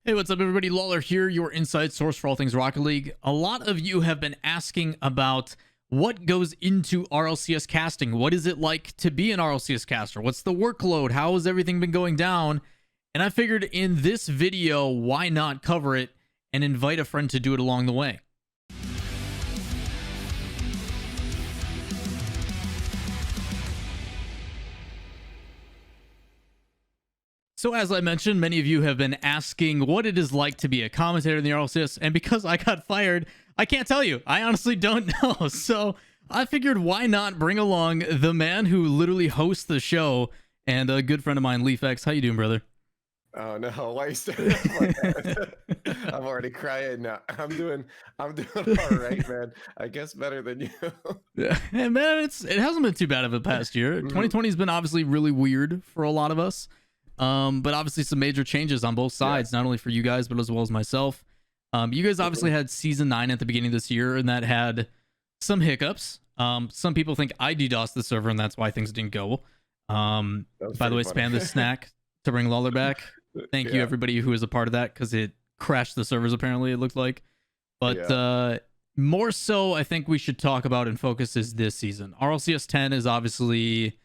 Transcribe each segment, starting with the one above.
Hey, what's up, everybody? Lawler here, your inside source for all things Rocket League. A lot of you have been asking about what goes into RLCS casting. What is it like to be an RLCS caster? What's the workload? How has everything been going down? And I figured in this video, why not cover it and invite a friend to do it along the way? So as I mentioned, many of you have been asking what it is like to be a commentator in the RLCS, and because I got fired, I can't tell you. I honestly don't know. So I figured why not bring along the man who literally hosts the show and a good friend of mine, Liefx. How you doing, brother? Oh no, why you starting off like that? I'm already crying now. I'm doing all right, man. I guess better than you. Yeah, and man, it hasn't been too bad of a past year. 2020 has been obviously really weird for a lot of us. But obviously some major changes on both sides, not only for you guys, but as well as myself. You guys obviously had season 9 at the beginning of this year, and that had some hiccups. Some people think I DDoSed the server, and that's why things didn't go. By the way, spam this snack to bring Lawler back. Thank you, everybody who was a part of that, because it crashed the servers, apparently, it looked like. But more so, I think we should talk about and focus is this season. RLCS 10 is obviously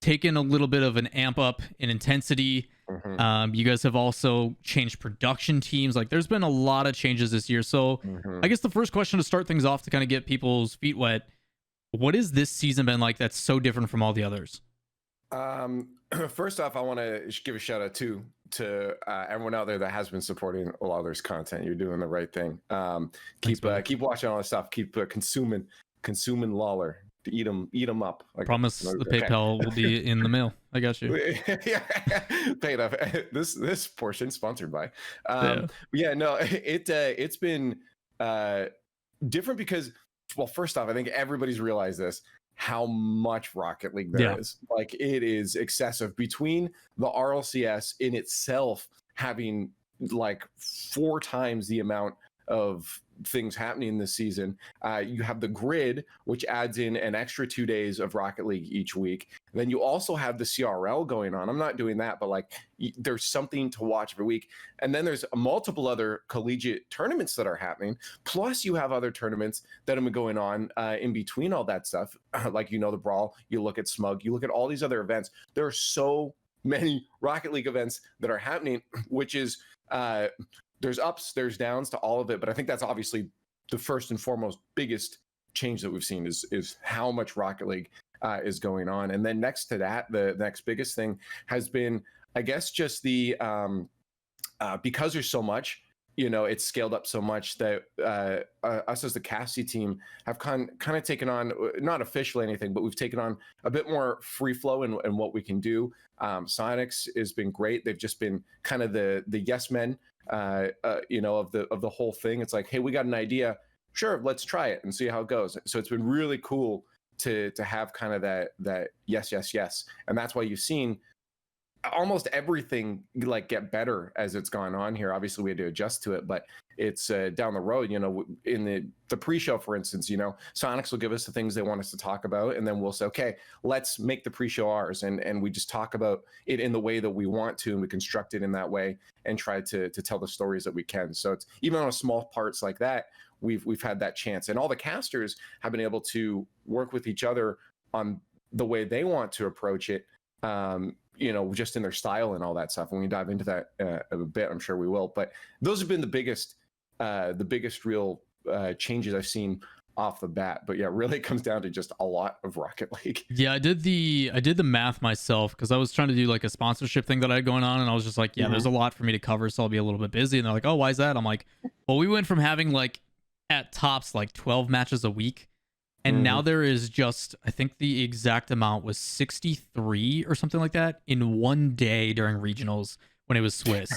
taken a little bit of an amp up in intensity. You guys have also changed production teams. Like, there's been a lot of changes this year. So I guess the first question to start things off, to kind of get people's feet wet, what has this season been like that's so different from all the others? First off, I want to give a shout out to everyone out there that has been supporting Lawler's content. You're doing the right thing. Keep watching all this stuff. Keep consuming Lawler. To eat them up. Like, promise the PayPal will be in the mail. I got you. Paid off. This portion sponsored by. It's been different because, well, first off, I think everybody's realized this, how much Rocket League there is. Like, it is excessive. Between the RLCS in itself having like 4 times the amount of things happening this season, you have the grid, which adds in an extra 2 days of Rocket League each week. And then you also have the CRL going on. I'm not doing that, but like, there's something to watch every week. And then there's multiple other collegiate tournaments that are happening. Plus you have other tournaments that have been going on in between all that stuff. Like, the Brawl, you look at Smug, you look at all these other events. There are so many Rocket League events that are happening, which is there's ups, there's downs to all of it, but I think that's obviously the first and foremost biggest change that we've seen is how much Rocket League is going on. And then next to that, the next biggest thing has been, I guess, just the because there's so much, it's scaled up so much that us as the Cassie team have kind of taken on, not officially anything, but we've taken on a bit more free flow in what we can do. Sonics has been great. They've just been kind of the yes men, of the whole thing. It's like, hey, we got an idea, sure, let's try it and see how it goes. So it's been really cool to have kind of that yes, and that's why you've seen almost everything like get better as it's gone on here. Obviously we had to adjust to it, but it's down the road, in the pre-show, for instance, Sonics will give us the things they want us to talk about, and then we'll say, okay, let's make the pre-show ours, and we just talk about it in the way that we want to, and we construct it in that way and try to tell the stories that we can. So it's even on small parts like that, we've had that chance, and all the casters have been able to work with each other on the way they want to approach it, just in their style and all that stuff. When we dive into that a bit, I'm sure we will. But those have been the biggest real changes I've seen off the bat. But yeah, really it comes down to just a lot of Rocket League. Yeah, I did the math myself, because I was trying to do like a sponsorship thing that I had going on, and I was just like, there's a lot for me to cover, so I'll be a little bit busy. And they're like, oh, why is that? I'm like, well, we went from having like at tops like 12 matches a week, and now there is just, I think the exact amount was 63 or something like that in one day during regionals when it was Swiss.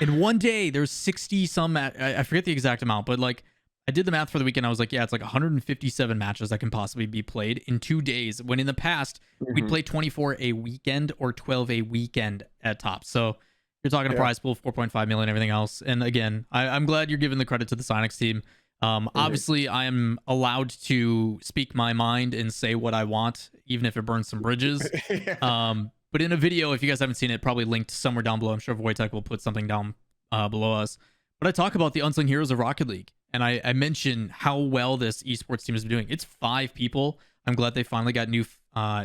In one day, there's 60 some, I forget the exact amount, but like, I did the math for the weekend. I was like, yeah, it's like 157 matches that can possibly be played in 2 days, when in the past, we'd play 24 a weekend or 12 a weekend at tops. So you're talking a prize pool of 4.5 million, everything else. And again, I'm glad you're giving the credit to the Sonics team. Obviously I am allowed to speak my mind and say what I want, even if it burns some bridges. But in a video, if you guys haven't seen it, probably linked somewhere down below, I'm sure Wojtek will put something down below us. But I talk about the unsung heroes of Rocket League, and I mention how well this esports team has been doing. It's 5 people. I'm glad they finally got new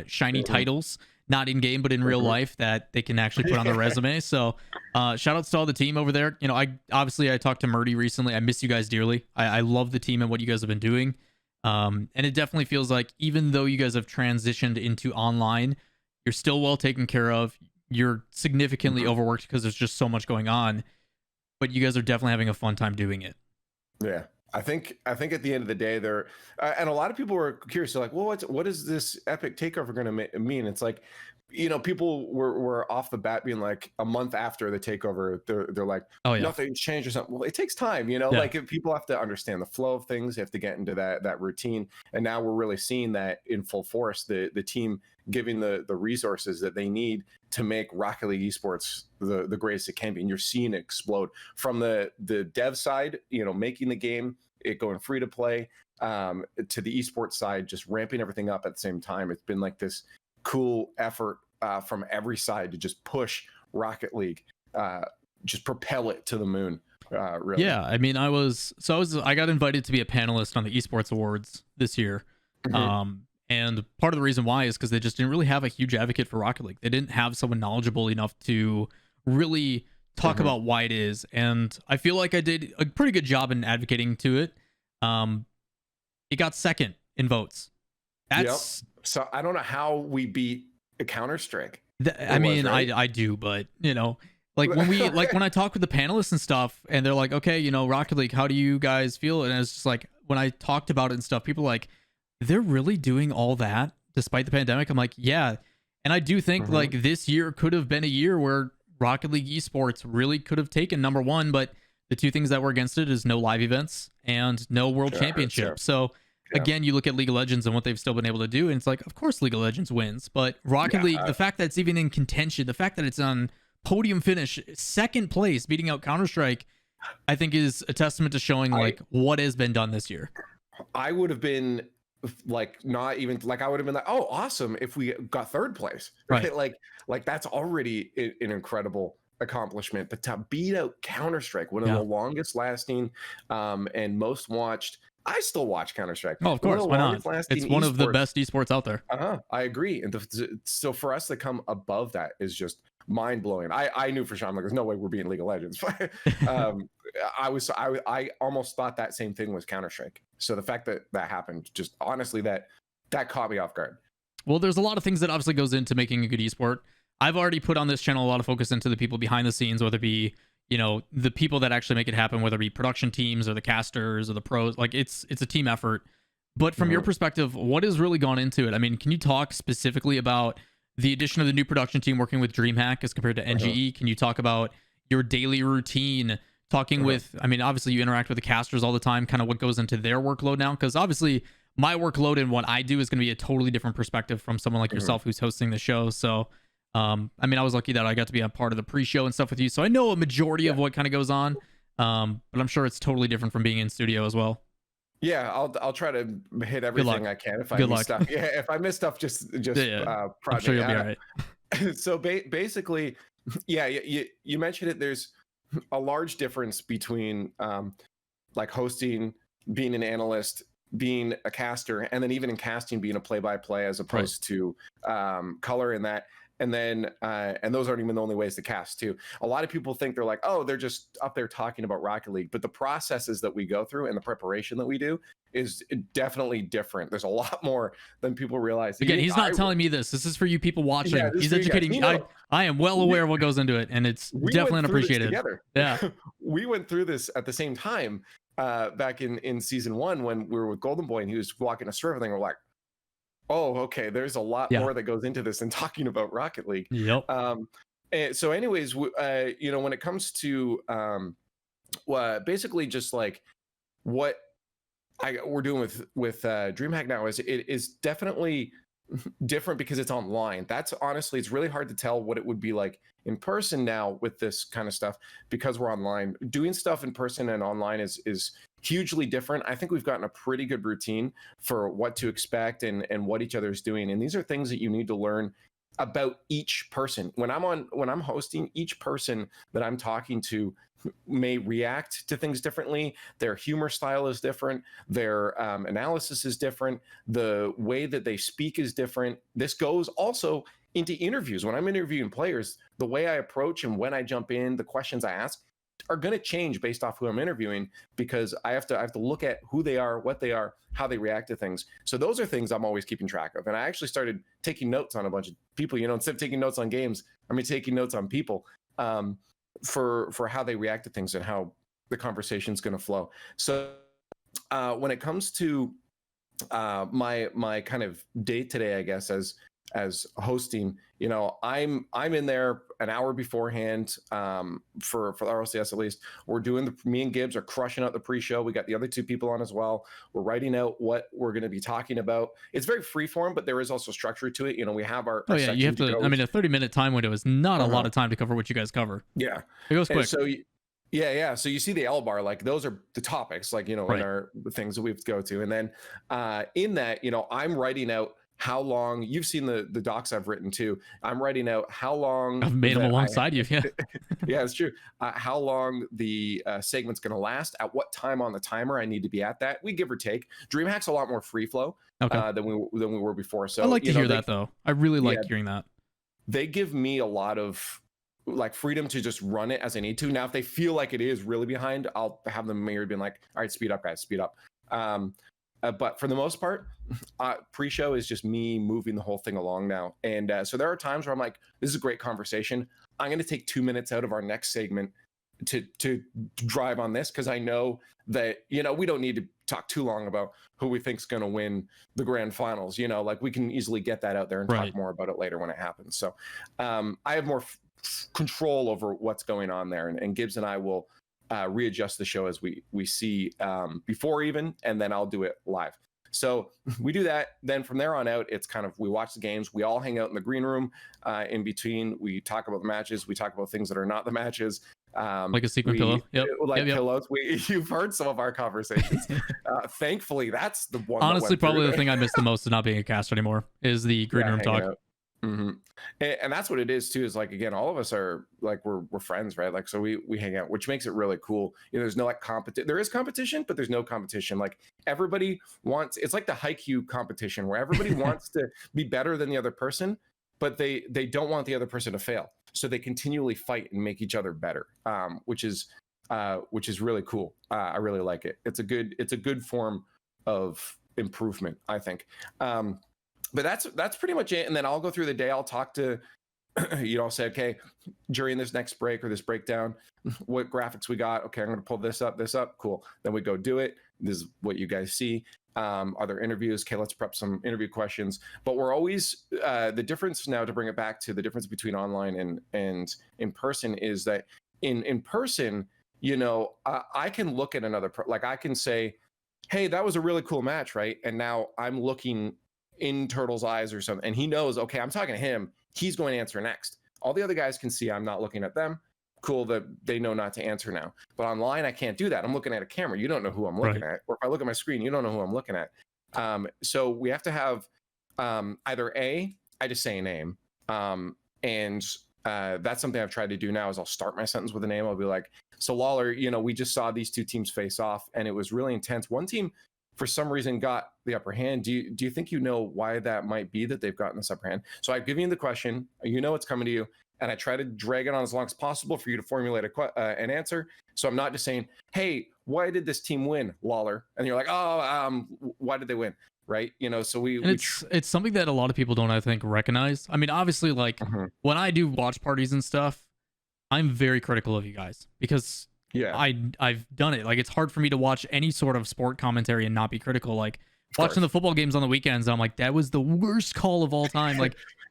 shiny titles, not in game but in real life, that they can actually put on their resume. So shout outs to all the team over there. You know, I talked to Murdy recently. I miss you guys dearly. I love the team and what you guys have been doing. And it definitely feels like even though you guys have transitioned into online, you're still well taken care of. You're significantly overworked because there's just so much going on, but you guys are definitely having a fun time doing it. Yeah. I think at the end of the day, they're and a lot of people were curious. They're like, well, what is this epic takeover going to mean? It's like, you know, people were off the bat being like, a month after the takeover, they're like, oh yeah, nothing's changed or something. Well, it takes time, you know, like if people have to understand the flow of things, they have to get into that routine. And now we're really seeing that in full force, the team giving the resources that they need to make Rocket League esports the greatest it can be. And you're seeing it explode from the dev side, you know, making the game, it going free to play, to the esports side, just ramping everything up at the same time. It's been like this cool effort from every side to just push Rocket League, just propel it to the moon. Really. Yeah, I mean, I got invited to be a panelist on the Esports Awards this year. And part of the reason why is because they just didn't really have a huge advocate for Rocket League. They didn't have someone knowledgeable enough to really talk about why it is. And I feel like I did a pretty good job in advocating to it. It got second in votes. That's so I don't know how we beat a Counter-Strike. I mean, right? I do, but you know, like when we when I talk with the panelists and stuff, and they're like, okay, you know, Rocket League, how do you guys feel? And it's just like when I talked about it and stuff, people are like, they're really doing all that despite the pandemic. I'm like, yeah. And I do think like this year could have been a year where Rocket League esports really could have taken number 1, but the 2 things that were against it is no live events and no world championship. So again, you look at League of Legends and what they've still been able to do, and it's like, of course League of Legends wins, but Rocket League, the fact that it's even in contention, the fact that it's on podium finish, 2nd place, beating out Counter-Strike, I think is a testament to showing like what has been done this year. I would have been like, not even like, I would have been like, oh, awesome if we got 3rd place, right? Like that's already an incredible accomplishment. But to beat out Counter-Strike, one of the longest lasting and most watched, I still watch Counter-Strike. Oh, of course, why not? It's one of the best esports out there. I agree. And so for us to come above that is just mind-blowing. I knew for sure, I'm like, there's no way we're beating League of Legends. I almost thought that same thing was Counter-Strike. So the fact that happened, just honestly, that caught me off guard. Well, there's a lot of things that obviously goes into making a good esport. I've already put on this channel a lot of focus into the people behind the scenes, whether it be, you know, the people that actually make it happen, whether it be production teams or the casters or the pros. Like it's a team effort. But from your perspective, what has really gone into it? I mean, can you talk specifically about the addition of the new production team working with DreamHack as compared to NGE? Can you talk about your daily routine, talking with, I mean, obviously you interact with the casters all the time, kind of what goes into their workload now? Because obviously my workload and what I do is going to be a totally different perspective from someone like yourself who's hosting the show. So, I mean, I was lucky that I got to be a part of the pre-show and stuff with you. So I know a majority of what kind of goes on, but I'm sure it's totally different from being in studio as well. Yeah, I'll try to hit everything I can. If I miss stuff, if I miss stuff, just I'm sure you'll be all right. So basically, you mentioned it. There's a large difference between like hosting, being an analyst, being a caster, and then even in casting, being a play-by-play as opposed to color in that. And then, and those aren't even the only ways to cast too. A lot of people think they're like, oh, they're just up there talking about Rocket League, but the processes that we go through and the preparation that we do is definitely different. There's a lot more than people realize. Again, he's not telling me this. This is for you people watching. Yeah, he's educating me. I am well aware of what goes into it, and it's definitely unappreciated. Yeah, we went through this at the same time back in season 1 when we were with Golden Boy and he was walking us through everything. We're like, oh, okay, there's a lot more that goes into this than talking about Rocket League. Yep. So anyways, you know, when it comes to basically just like what we're doing with DreamHack now is it is definitely different because it's online. That's honestly, it's really hard to tell what it would be like in person now with this kind of stuff because we're online. Doing stuff in person and online is hugely different. I think we've gotten a pretty good routine for what to expect and what each other is doing. And these are things that you need to learn about each person. When I'm hosting, each person that I'm talking to may react to things differently. Their humor style is different. Their analysis is different. The way that they speak is different. This goes also into interviews. When I'm interviewing players, the way I approach and when I jump in, the questions I ask are going to change based off who I'm interviewing, because I have to look at who they are, what they are, how they react to things. So those are things I'm always keeping track of. And I actually started taking notes on a bunch of people, instead of taking notes on games, taking notes on people, for how they react to things and how the conversation is going to flow. So when it comes to my kind of day today, I guess, as hosting, I'm in there an hour beforehand, for the RLCS at least. We're doing me and Gibbs are crushing out the pre-show. We got the other two people on as well. We're writing out what we're going to be talking about. It's very freeform, but there is also structure to it. We have our you have to. A 30-minute time window is not a lot of time to cover what you guys cover. Yeah, it goes quick. And so yeah. So you see the L bar, like those are the topics, like, in our things that we have to go to. And then in that, I'm writing out how long. You've seen the docs I've written too. I'm writing out how long. I've made them alongside you. Yeah. Yeah, it's true. How long the segment's going to last, at what time on the timer I need to be at that. We give or take. DreamHack's a lot more free flow than we were before. So I like to hear that though. I really like hearing that. They give me a lot of freedom to just run it as I need to. Now, if they feel like it is really behind, I'll have them maybe being like, all right, speed up, guys, speed up. But for the most part, pre-show is just me moving the whole thing along now. And so there are times where I'm like, this is a great conversation. I'm going to take 2 minutes out of our next segment to drive on this, because I know that, we don't need to talk too long about who we think is going to win the grand finals. We can easily get that out there and talk more about it later when it happens. So I have more control over what's going on there. And Gibbs and I will readjust the show as we see before even, and then I'll do it live. So we do that. Then from there on out, it's kind of, we watch the games. We all hang out in the green room in between. We talk about the matches. We talk about things that are not the matches. Like a secret pillow. Yep. Like pillows. You've heard some of our conversations. Thankfully, that's the one. Honestly, probably the thing I miss the most of not being a caster anymore is the green room talk. Mm-hmm. And that's what it is too, is again, all of us are we're friends, right? So we hang out, which makes it really cool. There's no competition. There is competition, but there's no competition. Everybody wants, it's like the Haikyuu competition where everybody wants to be better than the other person, but they don't want the other person to fail. So they continually fight and make each other better, which is really cool. I really like it. It's a good form of improvement, I think. But that's pretty much it. And then I'll go through the day. I'll talk to, I'll say, okay, during this next break or this breakdown, what graphics we got. Okay, I'm going to pull this up. Cool. Then we go do it. This is what you guys see. Are there interviews? Okay, let's prep some interview questions. But we're always, the difference now, to bring it back to the difference between online and in person, is that in person, I can look at another, I can say, hey, that was a really cool match, right? And now I'm looking in Turtle's eyes or something, and he knows, okay, I'm talking to him, he's going to answer next. All the other guys can see I'm not looking at them. Cool, that they know not to answer now. But online, I can't do that. I'm looking at a camera. You don't know who I'm looking at. Or if I look at my screen, you don't know who I'm looking at. So we have to have either I just say a name. And that's something I've tried to do now, is I'll start my sentence with a name. I'll be like, so Lawler, we just saw these two teams face off, and it was really intense. One team, for some reason, got the upper hand. Do you think why that might be, that they've gotten this upper hand? So I've given you the question, it's coming to you, and I try to drag it on as long as possible for you to formulate an answer. So I'm not just saying, hey, why did this team win, Lawler? And you're like, why did they win? Right? So it's something that a lot of people don't, I think, recognize. I mean, obviously, when I do watch parties and stuff, I'm very critical of you guys, because I've done it. It's hard for me to watch any sort of sport commentary and not be critical. Watching the football games on the weekends, I'm like, that was the worst call of all time.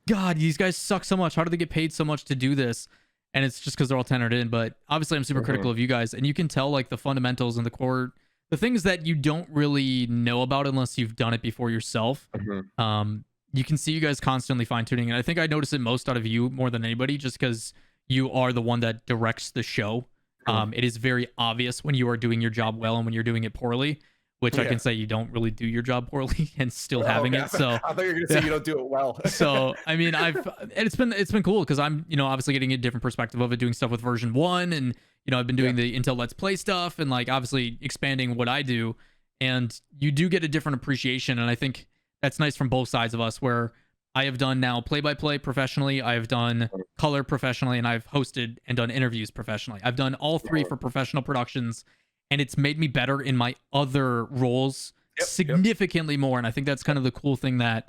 God, these guys suck so much. How do they get paid so much to do this? And it's just because they're all tenured in. But obviously, I'm super critical of you guys, and you can tell the fundamentals and the core, the things that you don't really know about unless you've done it before yourself. You can see you guys constantly fine tuning, and I think I notice it most out of you more than anybody, just because you are the one that directs the show. It is very obvious when you are doing your job well and when you're doing it poorly. which I can say you don't really do your job poorly and still having it. So I thought you were gonna say you don't do it well. So I mean, it's been cool because I'm obviously getting a different perspective of it, doing stuff with version 1, and I've been doing the Intel Let's Play stuff, and like obviously expanding what I do, and you do get a different appreciation, and I think that's nice from both sides of us, where I have done now play-by-play professionally, I've done color professionally, and I've hosted and done interviews professionally. I've done all 3 for professional productions, and it's made me better in my other roles significantly more. And I think that's kind of the cool thing that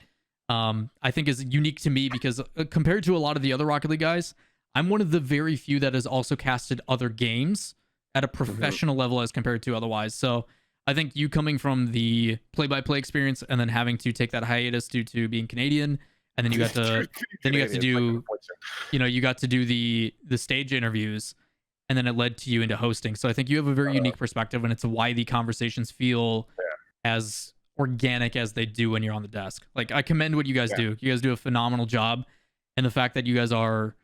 I think is unique to me, because compared to a lot of the other Rocket League guys, I'm one of the very few that has also casted other games at a professional level as compared to otherwise. So I think you coming from the play-by-play experience and then having to take that hiatus due to being Canadian, and then you got to do you got to do the stage interviews, and then it led to you into hosting. So I think you have a very unique perspective, and it's why the conversations feel as organic as they do when you're on the desk. Like, I commend what you guys do. You guys do a phenomenal job, and the fact that you guys are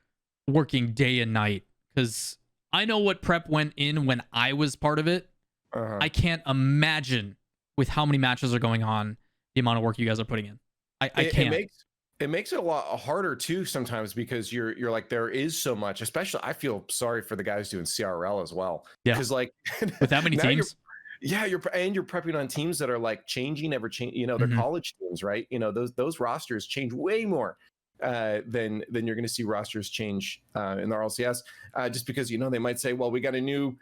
working day and night, because I know what prep went in when I was part of it. I can't imagine with how many matches are going on, the amount of work you guys are putting in. I can't. It makes it a lot harder too sometimes, because you're like, there is so much. Especially, I feel sorry for the guys doing CRL as well. Yeah, because like with that many teams. You're prepping on teams that are like changing, ever change. They're college teams, right? Those rosters change way more than you're going to see rosters change in the RLCS. Just because they might say, well, we got a new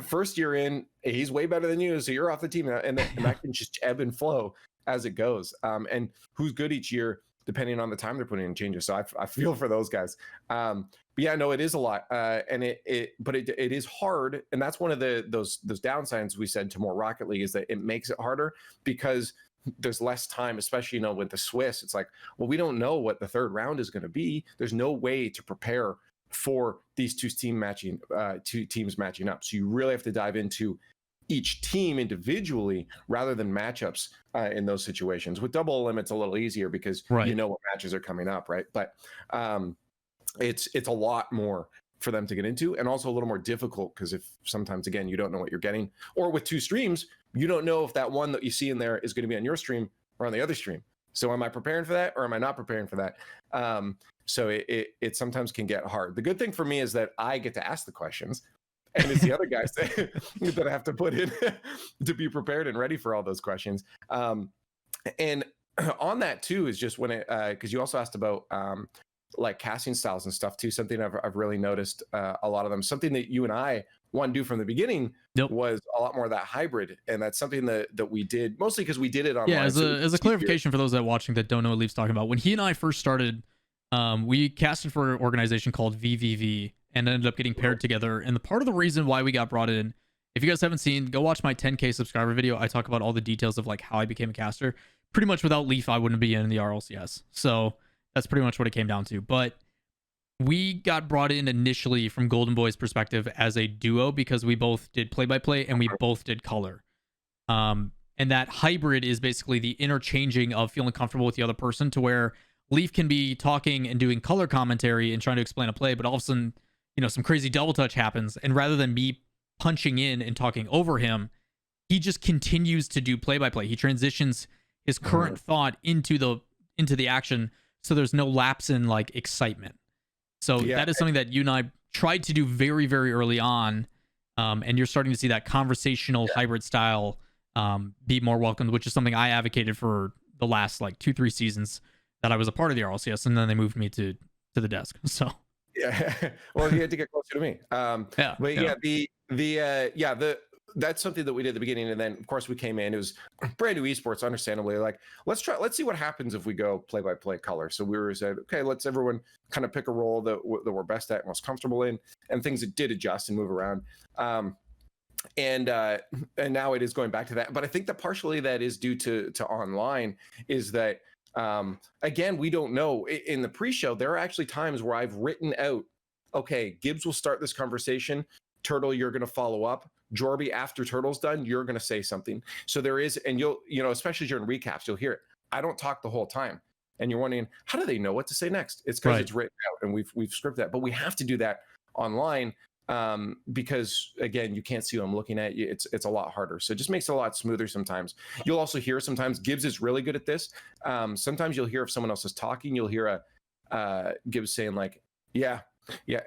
first year in, he's way better than you, so you're off the team, and that can just ebb and flow as it goes. And who's good each year, depending on the time they're putting in changes. So I feel for those guys. But yeah, no, it is a lot, and it is hard, and that's one of those downsides we said to more Rocket League, is that it makes it harder because there's less time, especially with the Swiss. It's like, well, we don't know what the third round is going to be. There's no way to prepare for these two teams matching up. So you really have to dive into each team individually rather than matchups in those situations. With double limits, a little easier because you know what matches are coming up, right? But it's a lot more for them to get into, and also a little more difficult because if sometimes, again, you don't know what you're getting, or with 2 streams, you don't know if that one that you see in there is going to be on your stream or on the other stream. So am I preparing for that, or am I not preparing for that? So it sometimes can get hard. The good thing for me is that I get to ask the questions, and it's the other guys that I have to put in to be prepared and ready for all those questions. And on that too is just when because you also asked about like casting styles and stuff too. Something I've really noticed a lot of them. Something that you and I want to do from the beginning was a lot more of that hybrid, and that's something that we did mostly because we did it online. Yeah, as a clarification for those that are watching that don't know what Lief's talking about, when he and I first started, we casted for an organization called VVV and ended up getting paired together. And the part of the reason why we got brought in, if you guys haven't seen, go watch my 10K subscriber video. I talk about all the details of like how I became a caster. Pretty much without Lief, I wouldn't be in the RLCS. So that's pretty much what it came down to. But we got brought in initially from Golden Boy's perspective as a duo because we both did play-by-play and we both did color. And that hybrid is basically the interchanging of feeling comfortable with the other person, to where Lief can be talking and doing color commentary and trying to explain a play, but all of a sudden, some crazy double touch happens, and rather than me punching in and talking over him, he just continues to do play-by-play. He transitions his current thought into the action, so there's no lapse in like excitement. So that is something that you and I tried to do very, very early on, and you're starting to see that conversational hybrid style be more welcomed, which is something I advocated for the last like 2-3 seasons that I was a part of the RLCS, and then they moved me to the desk. So well, you had to get closer to me. That's something that we did at the beginning, and then of course we came in. It was brand new esports, understandably. Like, let's see what happens if we go play-by-play color. So we were said, okay, let's everyone kind of pick a role that we're best at, most comfortable in, and things that did adjust and move around. And now it is going back to that. But I think that partially that is due to online, is that again, we don't know. In the pre-show, there are actually times where I've written out, okay, Gibbs will start this conversation. Turtle, you're going to follow up. Jorby, after Turtle's done, you're going to say something. So there is, and you'll, especially during recaps, you'll hear it. I don't talk the whole time. And you're wondering, how do they know what to say next? It's because it's written out and we've scripted that. But we have to do that online because again, you can't see who I'm looking at. It's a lot harder. So it just makes it a lot smoother sometimes. You'll also hear sometimes Gibbs is really good at this. Sometimes you'll hear if someone else is talking, you'll hear Gibbs saying like, yeah,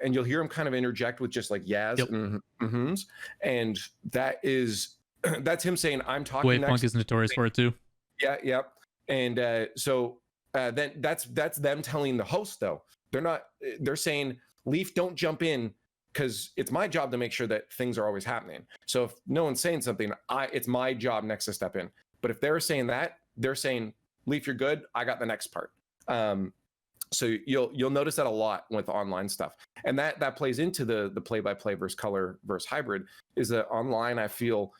and you'll hear him kind of interject with just like yes, yep. Mm-hms, and that's him saying I'm talking. Wave Punk is notorious for it too. Yeah. And so then that's them telling the host though. They're saying, Leaf, don't jump in because it's my job to make sure that things are always happening. So if no one's saying something, it's my job next to step in. But if they're saying that, they're saying, Leaf, you're good. I got the next part. So you'll notice that a lot with online stuff, and that plays into the play-by-play versus color versus hybrid. Is that online? I feel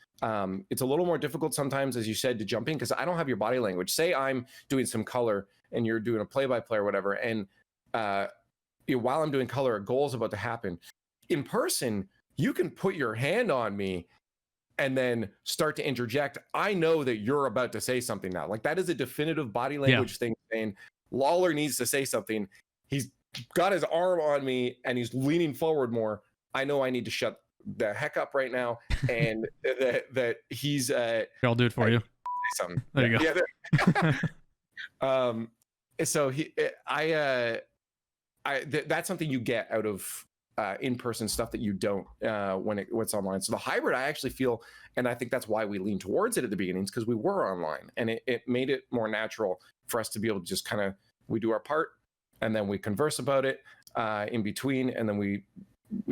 it's a little more difficult sometimes, as you said, to jump in because I don't have your body language. Say I'm doing some color and you're doing a play-by-play or whatever, and while I'm doing color, a goal is about to happen. In person, you can put your hand on me and then start to interject. I know that you're about to say something now. Like that is a definitive body language thing saying Lawler needs to say something. He's got his arm on me and he's leaning forward more. I know I need to shut the heck up right now. And that he's I'll do it for you. Something. There you go. Yeah. So that's something you get out of in-person stuff that you don't when it's online. So the hybrid, I actually feel, and I think that's why we leaned towards it at the beginnings, because we were online, and it made it more natural for us to be able to just kind of, we do our part and then we converse about it in between, and then we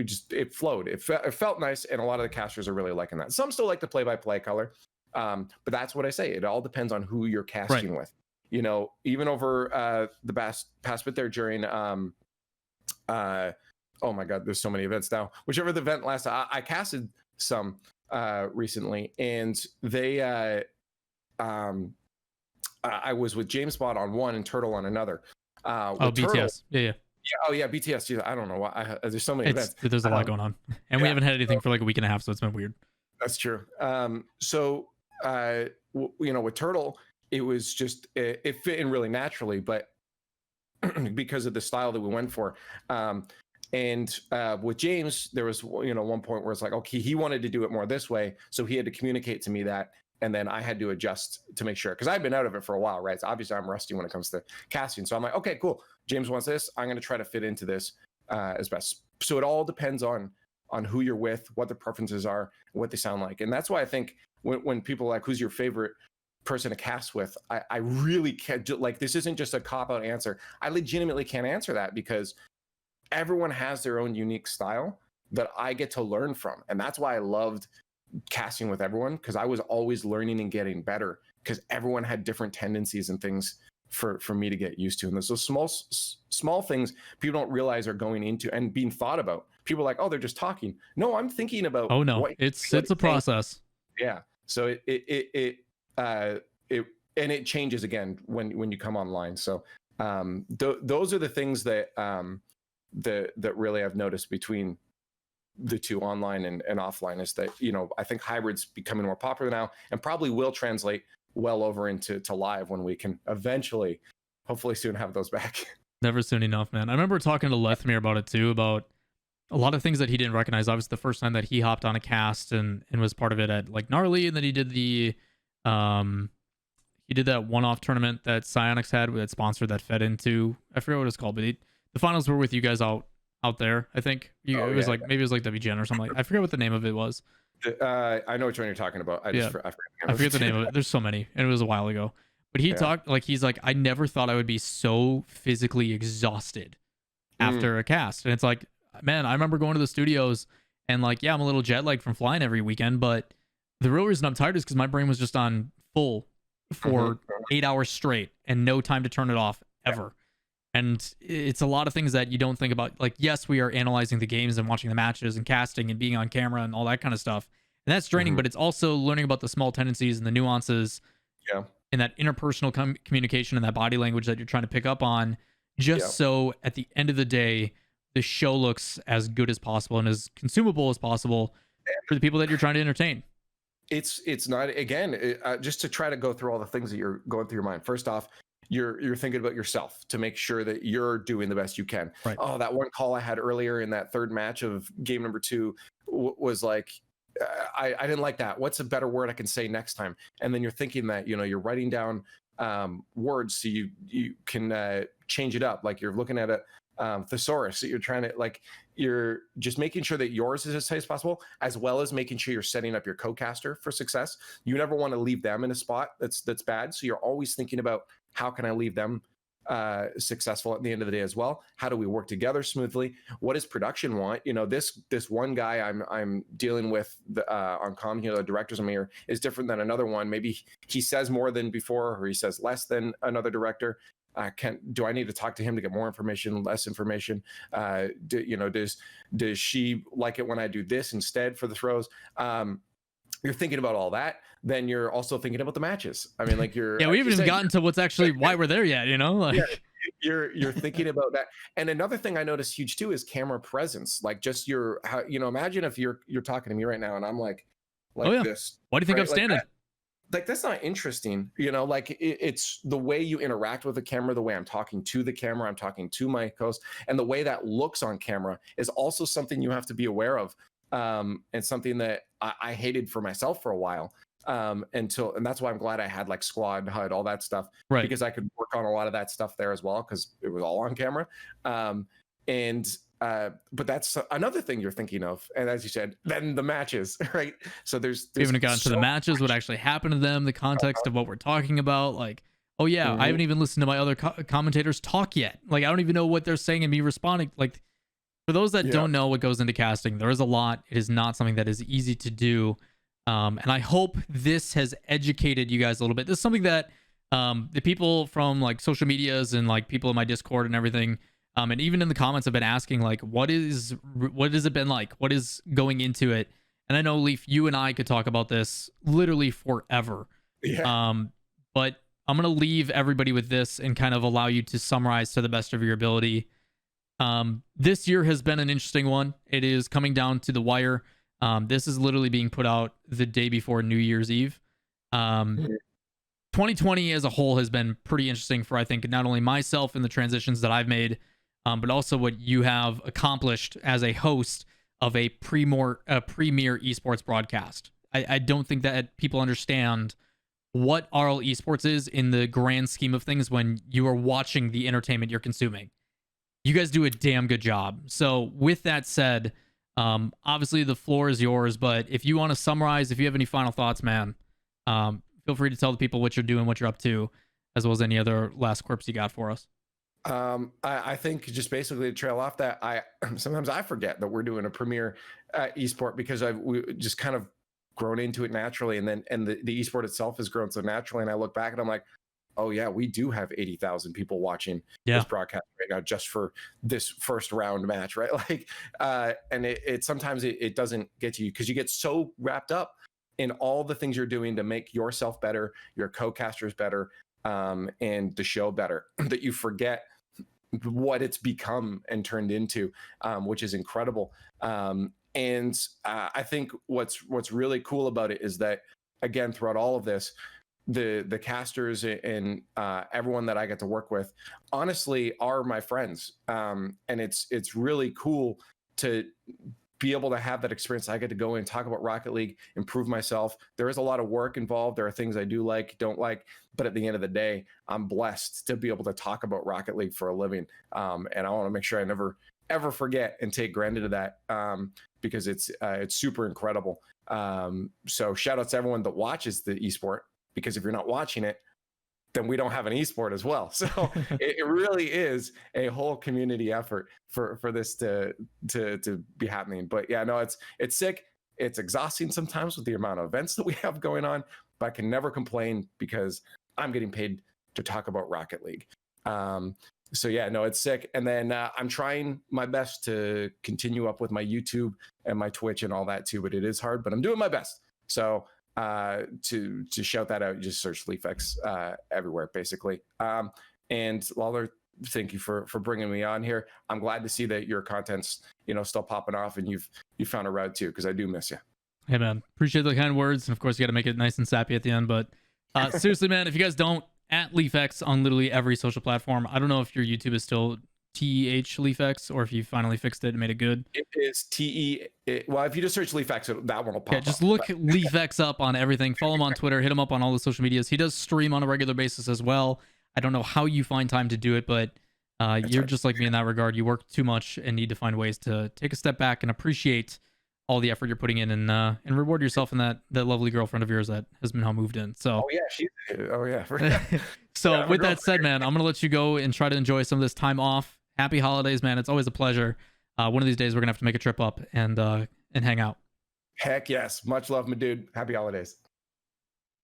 just, it flowed. It felt nice, and a lot of the casters are really liking that. Some still like the play-by-play color, but that's what I say. It all depends on who you're casting with. You know, even over the past bit there during oh my God, there's so many events now. Whichever the event last, I casted some recently, and they I was with James Bond on one and Turtle on another. BTS. Turtle, yeah. Oh yeah, BTS. Geez, I don't know why. There's so many events. There's a lot going on, and we haven't had anything for like a week and a half, so it's been weird. That's true. So with Turtle, it was just it fit in really naturally, but because of the style that we went for. And with James, there was one point where it's like, okay, he wanted to do it more this way, so he had to communicate to me that, and then I had to adjust to make sure, because I've been out of it for a while, right? So obviously I'm rusty when it comes to casting. So I'm like, okay, cool. James wants this. I'm going to try to fit into this as best. So it all depends on who you're with, what the preferences are, what they sound like, and that's why I think when people are like, who's your favorite person to cast with, I really can't, like, this isn't just a cop-out answer. I legitimately can't answer that because everyone has their own unique style that I get to learn from. And that's why I loved casting with everyone, because I was always learning and getting better, because everyone had different tendencies and things for me to get used to. And there's those small things people don't realize are going into and being thought about. People are like, oh, they're just talking. No, I'm thinking about. Oh no, it's a process. Yeah. So it changes again when you come online. So those are the things that that really I've noticed between the two, online and offline, is that I think hybrid's becoming more popular now, and probably will translate well over into live when we can eventually, hopefully soon, have those back. Never soon enough, man. I remember talking to Lethmir about it too, about a lot of things that he didn't recognize. Obviously, the first time that he hopped on a cast and was part of it at like Gnarly, and then he did that one-off tournament that Psyonix had that sponsored that fed into, I forget what it's called, but the finals were with you guys out there. I think maybe it was like WGN or something. Like, I forget what the name of it was. I know which one you're talking about. I forget the name of it. There's so many, and it was a while ago. But he talked like, he's like, I never thought I would be so physically exhausted after a cast. And it's like, man, I remember going to the studios and like, yeah, I'm a little jet lagged from flying every weekend, but the real reason I'm tired is because my brain was just on full for 8 hours straight and no time to turn it off ever. And it's a lot of things that you don't think about. Like, yes, we are analyzing the games and watching the matches and casting and being on camera and all that kind of stuff. And that's draining, but it's also learning about the small tendencies and the nuances and that interpersonal communication and that body language that you're trying to pick up on, just so at the end of the day, the show looks as good as possible and as consumable as possible for the people that you're trying to entertain. It's not, again, just to try to go through all the things that you're going through your mind. First off, you're thinking about yourself to make sure that you're doing the best you can. Right. Oh, that one call I had earlier in that third match of game number 2 was like, I didn't like that. What's a better word I can say next time? And then you're thinking that, you know, you're writing down words so you can change it up. Like you're looking at a thesaurus that you're trying to, like, you're just making sure that yours is as tight as possible, as well as making sure you're setting up your co-caster for success. You never want to leave them in a spot that's bad. So you're always thinking about, how can I leave them successful at the end of the day as well? How do we work together smoothly? What does production want? You know, this one guy I'm dealing with on comm, you know, the directors I'm here, is different than another one. Maybe he says more than before, or he says less than another director. Do I need to talk to him to get more information, less information? Does she like it when I do this instead for the throws? You're thinking about all that. Then you're also thinking about the matches. I mean, like you're we haven't even gotten to what's actually why we're there yet. You know, like you're thinking about that. And another thing I noticed huge too is camera presence. Like just imagine if you're talking to me right now and I'm like this. Why do you think I'm standing? Like that's not interesting, you know. Like it's the way you interact with the camera, the way I'm talking to the camera, I'm talking to my host, and the way that looks on camera is also something you have to be aware of, and something that I hated for myself for a while, and that's why I'm glad I had like squad HUD, all that stuff, right? Because I could work on a lot of that stuff there as well, because it was all on camera, but that's another thing you're thinking of. And as you said, then the matches, right? So there's we haven't gotten to the matches, what actually happened to them, the context of what we're talking about. Like, oh yeah, I haven't even listened to my other commentators talk yet. Like, I don't even know what they're saying and me responding. Like, for those that don't know what goes into casting, there is a lot. It is not something that is easy to do. And I hope this has educated you guys a little bit. This is something that the people from like social medias and like people in my Discord and everything, and even in the comments, have been asking, like, what has it been like? What is going into it? And I know, Leaf, you and I could talk about this literally forever. Yeah. But I'm going to leave everybody with this and kind of allow you to summarize to the best of your ability. This year has been an interesting one. It is coming down to the wire. This is literally being put out the day before New Year's Eve. 2020 as a whole has been pretty interesting for, I think, not only myself and the transitions that I've made, but also what you have accomplished as a host of a premier esports broadcast. I don't think that people understand what RL Esports is in the grand scheme of things when you are watching the entertainment you're consuming. You guys do a damn good job. So with that said, obviously the floor is yours, but if you want to summarize, if you have any final thoughts, man, feel free to tell the people what you're doing, what you're up to, as well as any other last quirks you got for us. I think just basically to trail off that, sometimes I forget that we're doing a premier esport, because we just kind of grown into it naturally, and the esport itself has grown so naturally. And I look back and I'm like, oh yeah, we do have 80,000 people watching this broadcast right now just for this first round match, right? Like, and it sometimes it doesn't get to you because you get so wrapped up in all the things you're doing to make yourself better, your co-casters better, and the show better, that you forget what it's become and turned into, which is incredible. And I think what's really cool about it is that, again, throughout all of this, the casters and everyone that I get to work with, honestly, are my friends. And it's really cool to be able to have that experience. I get to go and talk about Rocket League, improve myself. There is a lot of work involved. There are things I do like, don't like, but at the end of the day, I'm blessed to be able to talk about Rocket League for a living. And I want to make sure I never ever forget and take granted of that, because it's super incredible. So shout out to everyone that watches the esport, because if you're not watching it, then we don't have an esport as well. So it really is a whole community effort for this to be happening. But yeah, no, it's sick. It's exhausting sometimes with the amount of events that we have going on, but I can never complain because I'm getting paid to talk about Rocket League. So yeah, no, it's sick. And then I'm trying my best to continue up with my YouTube and my Twitch and all that too, but it is hard, but I'm doing my best. So to shout that out, just search Liefx everywhere, basically. And Lawler, thank you for bringing me on here. I'm glad to see that your content's still popping off, and you found a route too, because I do miss you. Hey man, appreciate the kind words, and of course you got to make it nice and sappy at the end. But seriously, man, if you guys don't at Liefx on literally every social platform. I don't know if your YouTube is still TEH Liefx or if you finally fixed it and made it good. It is well, if you just search Liefx, that one will pop Yeah, just up. look Liefx up on everything. Follow him on Twitter. Hit him up on all the social medias. He does stream on a regular basis as well. I don't know how you find time to do it, but you're just like me in that regard. You work too much and need to find ways to take a step back and appreciate all the effort you're putting in, and reward yourself and that lovely girlfriend of yours that has been moved in. So So with that said, man, I'm gonna let you go and try to enjoy some of this time off. Happy holidays, man. It's always a pleasure. One of these days we're gonna have to make a trip up and hang out. Heck yes. Much love, my dude. Happy holidays.